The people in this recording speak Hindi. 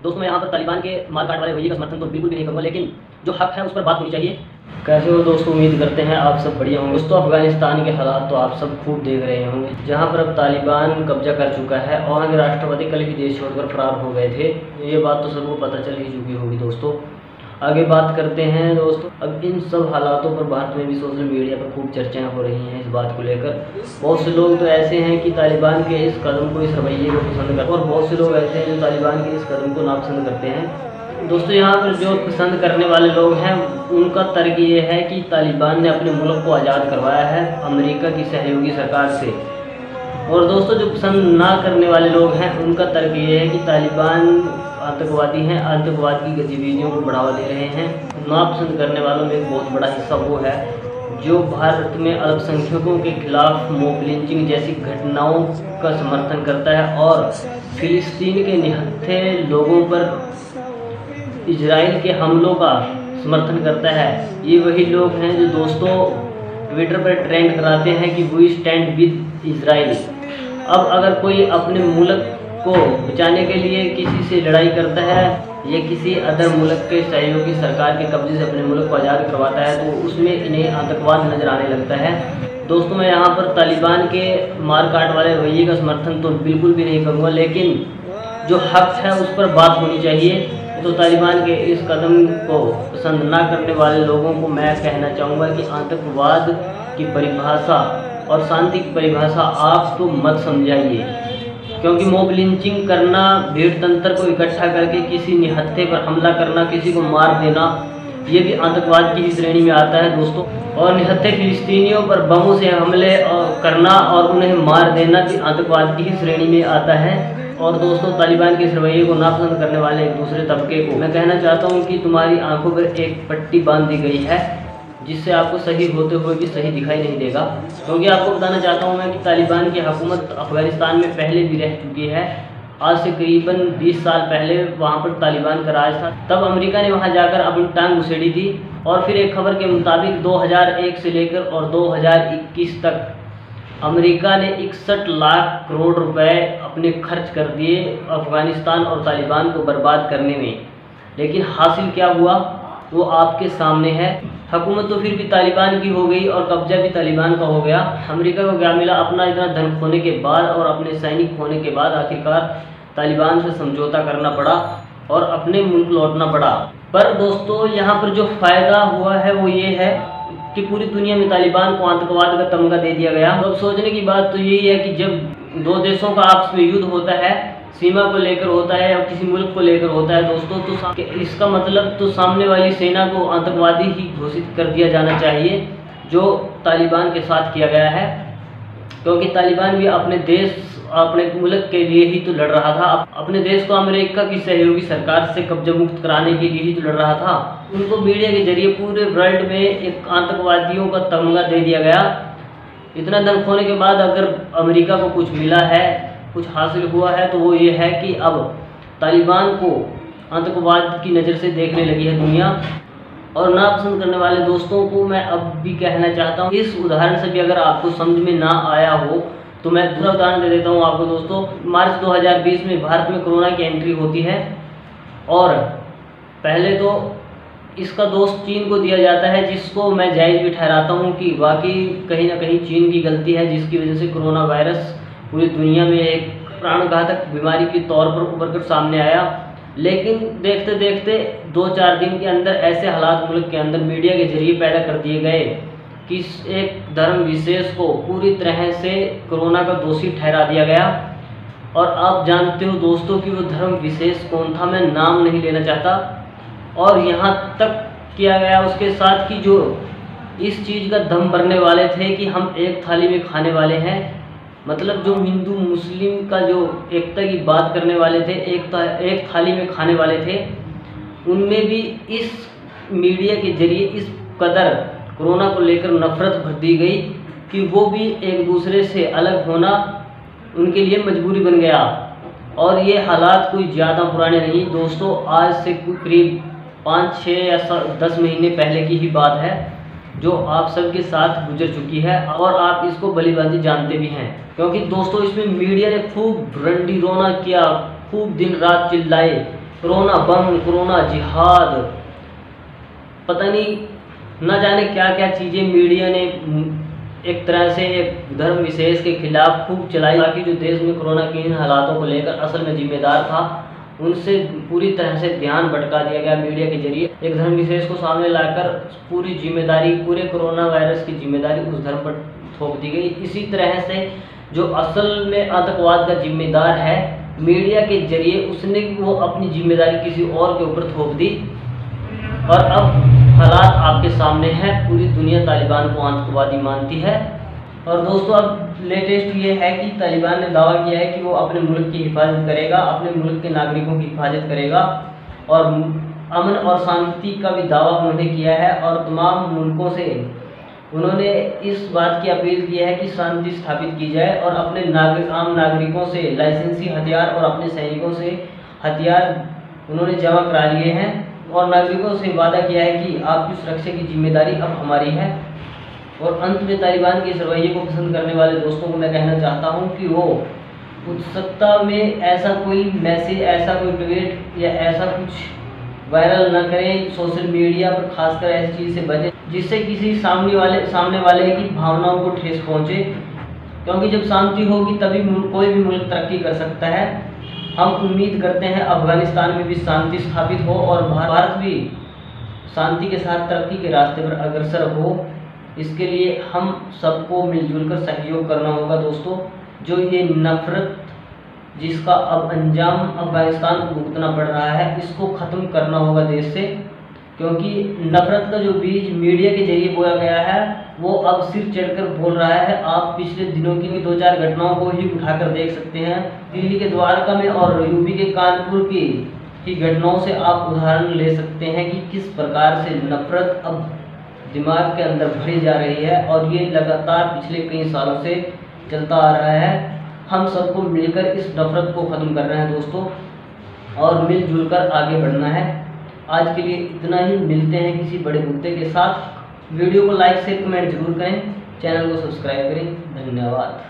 दोस्तों मैं यहाँ पर तालिबान के मारकाट वाले रवैये का समर्थन तो बिल्कुल भी नहीं करूँगा, लेकिन जो हक है उस पर बात होनी चाहिए। कैसे हो दोस्तों, उम्मीद करते हैं आप सब बढ़िया होंगे। दोस्तों अफगानिस्तान के हालात तो आप सब खूब देख रहे होंगे, जहाँ पर अब तालिबान कब्जा कर चुका है और वहाँ के राष्ट्रपति कल ही देश छोड़कर फरार हो गए थे। ये बात तो सबको पता चल ही चुकी होगी। दोस्तों आगे बात करते हैं। दोस्तों अब इन सब हालातों पर भारत में भी सोशल मीडिया पर खूब चर्चाएं हो रही हैं इस बात को लेकर। बहुत से लोग तो ऐसे हैं कि तालिबान के इस कदम को, इस रवैये को पसंद करते हैं, और बहुत से लोग ऐसे हैं जो तालिबान के इस कदम को नापसंद करते हैं। दोस्तों यहाँ पर जो पसंद करने वाले लोग हैं उनका तर्क ये है कि तालिबान ने अपने मुल्क को आज़ाद करवाया है अमेरिका की सहयोगी सरकार से। और दोस्तों जो पसंद ना करने वाले लोग हैं उनका तर्क ये है कि तालिबान आतंकवादी हैं, आतंकवाद की गतिविधियों को बढ़ावा दे रहे हैं। नापसंद करने वालों में एक बहुत बड़ा हिस्सा वो है जो भारत में अल्पसंख्यकों के खिलाफ मॉब लिंचिंग जैसी घटनाओं का समर्थन करता है और फिलिस्तीन के निहत्थे लोगों पर इजराइल के हमलों का समर्थन करता है। ये वही लोग हैं जो दोस्तों ट्विटर पर ट्रेंड कराते हैं कि वी स्टैंड विद इजराइल। अब अगर कोई अपने मुल्क को बचाने के लिए किसी से लड़ाई करता है या किसी अदर मुल्क के सहयोगी सरकार के कब्जे से अपने मुल्क को आज़ाद करवाता है तो उसमें इन्हें आतंकवाद नजर आने लगता है। दोस्तों मैं यहाँ पर तालिबान के मारकाट वाले रवैये का समर्थन तो बिल्कुल भी नहीं करूँगा, लेकिन जो हक है उस पर बात होनी चाहिए। तो तालिबान के इस कदम को पसंद ना करने वाले लोगों को मैं कहना चाहूँगा कि आतंकवाद की परिभाषा और शांति की परिभाषा आप तो मत समझाइए, क्योंकि मॉब लिंचिंग करना, भीड़ तंत्र को इकट्ठा करके किसी निहत्थे पर हमला करना, किसी को मार देना, ये भी आतंकवाद की ही श्रेणी में आता है दोस्तों। और निहत्थे फिलिस्तीनियों पर बमों से हमले करना और उन्हें मार देना भी आतंकवाद की ही श्रेणी में आता है। और दोस्तों तालिबान के इस रवैये को नापसंद करने वाले एक दूसरे तबके को मैं कहना चाहता हूँ कि तुम्हारी आंखों पर एक पट्टी बांध दी गई है जिससे आपको सही होते हुए भी सही दिखाई नहीं देगा। क्योंकि आपको बताना चाहता हूँ मैं कि तालिबान की हुकूमत अफगानिस्तान में पहले भी रह चुकी है। आज से करीबन 20 साल पहले वहाँ पर तालिबान का राज था, तब अमेरिका ने वहाँ जाकर अपनी टांग घुसेड़ी थी। और फिर एक खबर के मुताबिक 2001 से लेकर और 2021 तक अमेरिका ने 61 लाख करोड़ रुपए अपने खर्च कर दिए अफगानिस्तान और तालिबान को बर्बाद करने में। लेकिन हासिल क्या हुआ वो आपके सामने है। हुकूमत तो फिर भी तालिबान की हो गई और कब्जा भी तालिबान का हो गया। अमेरिका को क्या मिला? अपना इतना धन खोने के बाद और अपने सैनिक खोने के बाद आखिरकार तालिबान से समझौता करना पड़ा और अपने मुल्क लौटना पड़ा। पर दोस्तों यहाँ पर जो फ़ायदा हुआ है वो ये है कि पूरी दुनिया में तालिबान को आतंकवाद का तमगा दे दिया गया। तो अब सोचने की बात तो यही है कि जब दो देशों का आपस में युद्ध होता है, सीमा को लेकर होता है या किसी मुल्क को लेकर होता है दोस्तों, तो इसका मतलब तो सामने वाली सेना को आतंकवादी ही घोषित कर दिया जाना चाहिए, जो तालिबान के साथ किया गया है। क्योंकि तालिबान भी अपने देश, अपने मुल्क के लिए ही तो लड़ रहा था। अपने देश को अमेरिका की सहयोगी सरकार से कब्जा मुक्त कराने के लिए ही तो लड़ रहा था। उनको मीडिया के जरिए पूरे वर्ल्ड में एक आतंकवादियों का तमगा दे दिया गया। इतना धन खोने के बाद अगर अमेरिका को कुछ मिला है, कुछ हासिल हुआ है, तो वो ये है कि अब तालिबान को आतंकवाद की नज़र से देखने लगी है दुनिया। और नापसंद करने वाले दोस्तों को मैं अब भी कहना चाहता हूँ, इस उदाहरण से भी अगर आपको समझ में ना आया हो तो मैं दूसरा उदाहरण दे देता हूँ आपको दोस्तों। मार्च 2020 में भारत में कोरोना की एंट्री होती है और पहले तो इसका दोष चीन को दिया जाता है, जिसको मैं जायज़ भी ठहराता हूँ कि वाकई कहीं ना कहीं चीन की गलती है, जिसकी वजह से कोरोना वायरस पूरी दुनिया में एक प्राणघातक बीमारी के तौर पर उभर कर सामने आया। लेकिन देखते देखते 2-4 दिन के अंदर ऐसे हालात मुल्क के अंदर मीडिया के जरिए पैदा कर दिए गए कि एक धर्म विशेष को पूरी तरह से कोरोना का दोषी ठहरा दिया गया। और आप जानते हो दोस्तों कि वो धर्म विशेष कौन था, मैं नाम नहीं लेना चाहता। और यहाँ तक किया गया उसके साथ कि जो इस चीज़ का दम भरने वाले थे कि हम एक थाली में खाने वाले हैं, मतलब जो हिंदू मुस्लिम का जो एकता की बात करने वाले थे, एक थाली में खाने वाले थे, उनमें भी इस मीडिया के जरिए इस कदर कोरोना को लेकर नफरत भर दी गई कि वो भी एक दूसरे से अलग होना उनके लिए मजबूरी बन गया। और ये हालात कोई ज़्यादा पुराने नहीं दोस्तों, आज से करीब 5-6 या 10 महीने पहले की ही बात है, जो आप सबके साथ गुजर चुकी है और आप इसको भलीभांति जानते भी हैं। क्योंकि दोस्तों इसमें मीडिया ने खूब रंडी रोना किया, खूब दिन रात चिल्लाए कोरोना बम, कोरोना जिहाद, पता नहीं न जाने क्या क्या चीज़ें मीडिया ने एक तरह से एक धर्म विशेष के खिलाफ खूब चलाई, ताकि जो देश में कोरोना के इन हालातों को लेकर असल में जिम्मेदार था उनसे पूरी तरह से ध्यान भटका दिया गया मीडिया के जरिए। एक धर्म विशेष को सामने लाकर पूरी जिम्मेदारी, पूरे कोरोना वायरस की जिम्मेदारी उस धर्म पर थोप दी गई। इसी तरह से जो असल में आतंकवाद का जिम्मेदार है, मीडिया के जरिए उसने वो अपनी जिम्मेदारी किसी और के ऊपर थोप दी। और अब हालात आपके सामने हैं, पूरी दुनिया तालिबान को आतंकवादी मानती है। और दोस्तों अब लेटेस्ट ये है कि तालिबान ने दावा किया है कि वो अपने मुल्क की हिफाजत करेगा, अपने मुल्क के नागरिकों की हिफाजत करेगा, और अमन और शांति का भी दावा उन्होंने किया है। और तमाम मुल्कों से उन्होंने इस बात की अपील की है कि शांति स्थापित की जाए, और अपने आम नागरिकों से लाइसेंसी हथियार और अपने सैनिकों से हथियार उन्होंने जमा करा लिए हैं, और नागरिकों से वादा किया है कि आपकी सुरक्षा की जिम्मेदारी अब हमारी है। और अंत में तालिबान के इस रवैये को पसंद करने वाले दोस्तों को मैं कहना चाहता हूं कि वो उत्सुकता में ऐसा कोई मैसेज, ऐसा कोई ट्वीट या ऐसा कुछ वायरल न करें सोशल मीडिया पर, खासकर ऐसी चीज़ से बचें जिससे किसी सामने वाले की भावनाओं को ठेस पहुंचे, क्योंकि जब शांति होगी तभी कोई भी मुल्क तरक्की कर सकता है। हम उम्मीद करते हैं अफगानिस्तान में भी शांति स्थापित हो और भारत भी शांति के साथ तरक्की के रास्ते पर अग्रसर हो। इसके लिए हम सबको मिलजुल कर सहयोग करना होगा दोस्तों। जो ये नफरत जिसका अब अंजाम अफगानिस्तान को भुगतना पड़ रहा है, इसको ख़त्म करना होगा देश से, क्योंकि नफरत का जो बीज मीडिया के जरिए बोया गया है वो अब सिर चढ़कर बोल रहा है। आप पिछले दिनों की 2-4 घटनाओं को ही उठाकर देख सकते हैं। दिल्ली के द्वारका में और यूपी के कानपुर की घटनाओं से आप उदाहरण ले सकते हैं कि किस प्रकार से नफरत अब दिमाग के अंदर भरी जा रही है, और ये लगातार पिछले कई सालों से चलता आ रहा है। हम सबको मिलकर इस नफरत को ख़त्म करना है दोस्तों, और मिलजुल कर आगे बढ़ना है। आज के लिए इतना ही, मिलते हैं किसी बड़े मुद्दे के साथ। वीडियो को लाइक शेयर कमेंट जरूर करें, चैनल को सब्सक्राइब करें। धन्यवाद।